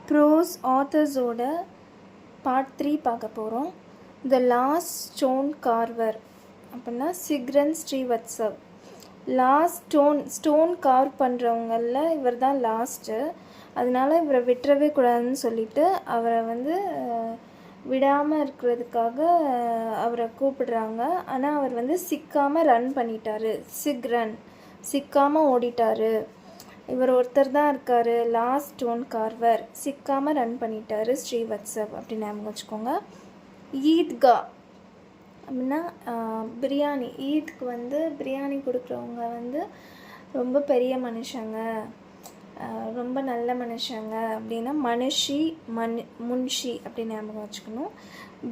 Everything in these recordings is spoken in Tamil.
ப்ரோஸ் ஆத்தர்ஸோட பார்ட் 3 பார்க்க போகிறோம். த லாஸ்ட் ஸ்டோன் கார்வர் அப்படின்னா சிக்ரன் ஸ்ரீவத்சவ். லாஸ்ட் ஸ்டோன் கார்வ் பண்ணுறவங்களில் இவர் தான் லாஸ்ட்டு. அதனால் இவரை விட்டுறவே கூடாதுன்னு சொல்லிட்டு அவரை விடாமல் இருக்கிறதுக்காக அவரை கூப்பிடுறாங்க. ஆனால் அவர் சிக்காமல் ரன் பண்ணிட்டார். சிக்காமல் ஓடிட்டார். இவர் ஒருத்தர் தான் இருக்கார், லாஸ்ட் ஸ்டோன் கார்வர். சிக்காமல் ரன் பண்ணிட்டார் ஸ்ரீவத்சவ் அப்படின்னு ஞாபகம் வச்சுக்கோங்க. ஈத்கா அப்படின்னா பிரியாணி. ஈத்க்கு பிரியாணி கொடுக்குறவங்க ரொம்ப பெரிய மனுஷங்க, ரொம்ப நல்ல மனுஷங்க அப்படின்னா முன்ஷி அப்படின்னு ஞாபகம் வச்சுக்கணும்.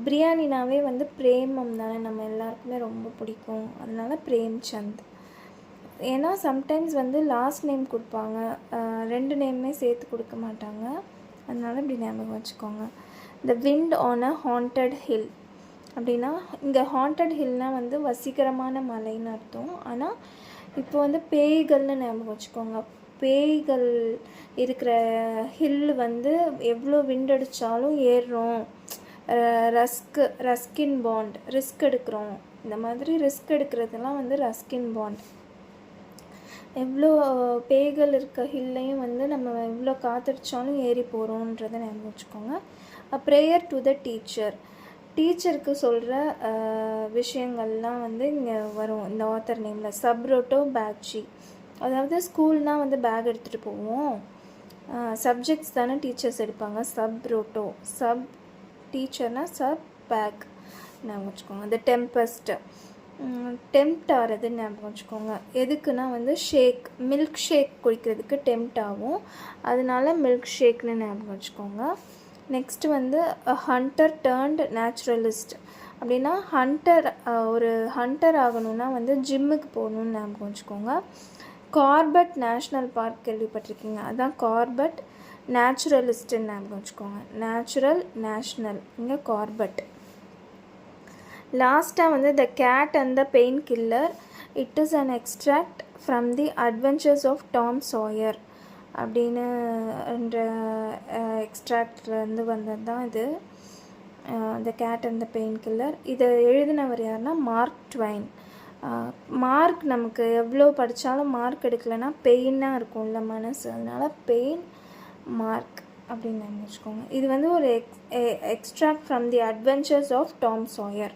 பிரியாணினாவே பிரேமம் தானே, நம்ம எல்லாருக்குமே ரொம்ப பிடிக்கும். அதனால பிரேம்சந்த். ஏன்னா சம்டைம்ஸ் லாஸ்ட் நேம் கொடுப்பாங்க, 2 நேமே சேர்த்து கொடுக்க மாட்டாங்க. அதனால் இப்படி ஞாபகம் வச்சுக்கோங்க. The wind on a haunted hill அப்படின்னா இங்கே ஹாண்டட் ஹில்னால் வசீகரமான மலைன்னு அர்த்தம். ஆனால் இப்போ பேய்கள்னு ஞாபகம் வச்சுக்கோங்க. பேய்கள் இருக்கிற ஹில் எவ்வளோ விண்ட் அடித்தாலும் ஏறுறோம். ரஸ்கின் பாண்ட், ரிஸ்க் எடுக்கிறோம். இந்த மாதிரி ரிஸ்க் எடுக்கிறதுலாம் ரஸ்கின் பாண்ட். எவ்வளோ பேய்கள் இருக்க ஹில்லையும் நம்ம எவ்வளோ காத்தடிச்சாலும் ஏறி போகிறோன்றதை ஞாபகம் வச்சுக்கோங்க. Prayer to the teacher. டீச்சருக்கு சொல்கிற விஷயங்கள்லாம் இங்கே வரும் இந்த ஆத்தர் நேமில். சப்ரோட்டோ பேக்ஜி. அதாவது ஸ்கூல்னால் பேக் எடுத்துகிட்டு போவோம். சப்ஜெக்ட்ஸ் தானே டீச்சர்ஸ் எடுப்பாங்க. சப்ரோட்டோ, சப் டீச்சர்னால் சப் பேக் ஞாபகம் வச்சுக்கோங்க. இந்த டெம்பஸ்ட்டு, டெம்ப்ட் ஆகிறதுன்னு ஞாபகம் வச்சுக்கோங்க. எதுக்குன்னா ஷேக், மில்க் ஷேக் குடிக்கிறதுக்கு டெம்ப்ட் ஆகும். அதனால மில்க் ஷேக்னு ஞாபகம் வச்சுக்கோங்க. நெக்ஸ்ட்டு ஹண்டர் டர்ன்ட் நேச்சுரலிஸ்ட் அப்படின்னா ஒரு ஹண்டர் ஆகணும்னா ஜிம்முக்கு போகணுன்னு ஞாபகம் வச்சுக்கோங்க. கார்பெட் நேஷ்னல் பார்க் கேள்விப்பட்டிருக்கீங்க, அதுதான் கார்பெட். நேச்சுரலிஸ்ட்டுன்னு ஞாபகம் வச்சுக்கோங்க. நேஷ்னல் இங்கே கார்பெட். லாஸ்ட்டாக the cat and the pain killer. It is an extract from the adventures of Tom Sawyer அப்படின்னு எக்ஸ்ட்ராக்ட்லேருந்து வந்தது தான் இது, the cat and the pain killer. இதை எழுதினவர் யாருன்னா மார்க் ட்வைன். மார்க் நமக்கு எவ்வளோ படித்தாலும் மார்க் எடுக்கலைன்னா பெயினாக இருக்கும்ல மனசு, அதனால் பெயின் மார்க் அப்படின்னு நினச்சிக்கோங்க. இது ஒரு extract from the adventures of Tom Sawyer.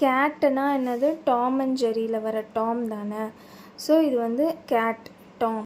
கேட்டுனா என்னது? டாம் அண்ட் ஜெரியில் வர டாம் தானே. ஸோ இது கேட், டாம்.